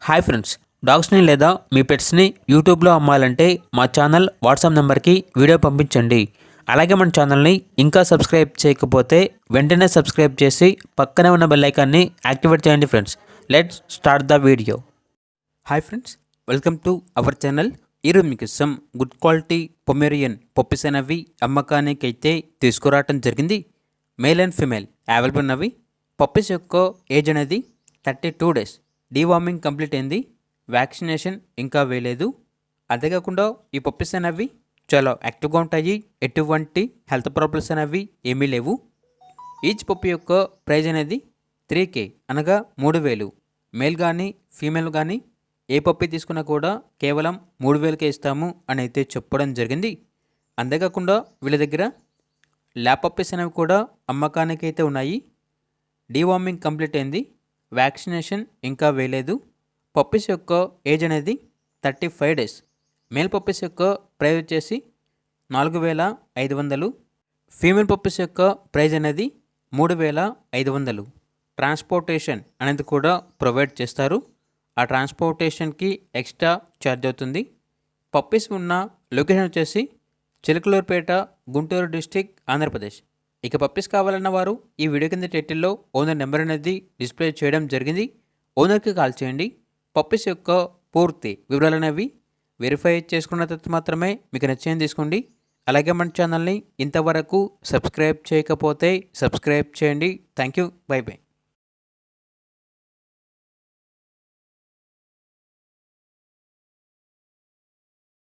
Hi friends, డాగ్స్ని లేదా మీ పెట్స్ని యూట్యూబ్లో అమ్మాలంటే మా ఛానల్ వాట్సాప్ నెంబర్కి వీడియో పంపించండి. అలాగే మన ఛానల్ని ఇంకా సబ్స్క్రైబ్ చేయకపోతే వెంటనే సబ్స్క్రైబ్ చేసి పక్కనే ఉన్న బెల్ ఐకాన్ని యాక్టివేట్ చేయండి friends. Let's start the video. Hi friends, welcome to our channel. ఈరోజు మీకు some good quality Pomeranian puppies అనేవి అమ్మకానికి అయితే తీసుకురావటం జరిగింది. మేల్ అండ్ ఫిమేల్ అవైలబుల్ ఉన్నవి. పప్పీస్ యొక్క ఏజ్ అనేది 32 days. డీవార్మింగ్ కంప్లీట్ అయింది. వ్యాక్సినేషన్ ఇంకా వేయలేదు. అంతేకాకుండా ఈ పప్పీస్ అనేవి చాలా యాక్టివ్గా ఉంటాయి. ఎటువంటి హెల్త్ ప్రాబ్లమ్స్ అనేవి ఏమీ లేవు. ఈచ్ పప్పీ యొక్క ప్రైజ్ అనేది 3K అనగా 3,000. మేల్ కానీ ఫీమేల్ కానీ ఏ పప్పీ తీసుకున్నా కూడా కేవలం 3,000కే ఇస్తాము అని అయితే చెప్పడం జరిగింది. అంతేకాకుండా వీళ్ళ దగ్గర ల్యాబ్ పప్పీస్ అనేవి కూడా అమ్మకానికి అయితే ఉన్నాయి. డీవార్మింగ్ కంప్లీట్ అయింది. వ్యాక్సినేషన్ ఇంకా వేయలేదు. పప్పీస్ యొక్క ఏజ్ అనేది 35 days. మేల్ పప్పీస్ యొక్క ప్రైజ్ వచ్చేసి 4,500. ఫీమేల్ పప్పీస్ యొక్క ప్రైజ్ అనేది 3,500. ట్రాన్స్పోర్టేషన్ అనేది కూడా ప్రొవైడ్ చేస్తారు. ఆ ట్రాన్స్పోర్టేషన్కి ఎక్స్ట్రా ఛార్జ్ అవుతుంది. పప్పీస్ ఉన్న లొకేషన్ వచ్చేసి చిలకలూరుపేట, గుంటూరు డిస్టిక్, ఆంధ్రప్రదేశ్. ఇక పప్పీస్ కావాలన్న వారు ఈ వీడియో కింద టైటిల్లో ఓనర్ నెంబర్ అనేది డిస్ప్లే చేయడం జరిగింది. ఓనర్కి కాల్ చేయండి. పప్పీస్ యొక్క పూర్తి వివరాలు అనేవి వెరిఫై చేసుకున్న తర్వాత మాత్రమే మీకు నచ్చేది తీసుకోండి. అలాగే మన ఛానల్ని ఇంతవరకు సబ్స్క్రైబ్ చేయకపోతే సబ్స్క్రైబ్ చేయండి. Thank you. By by.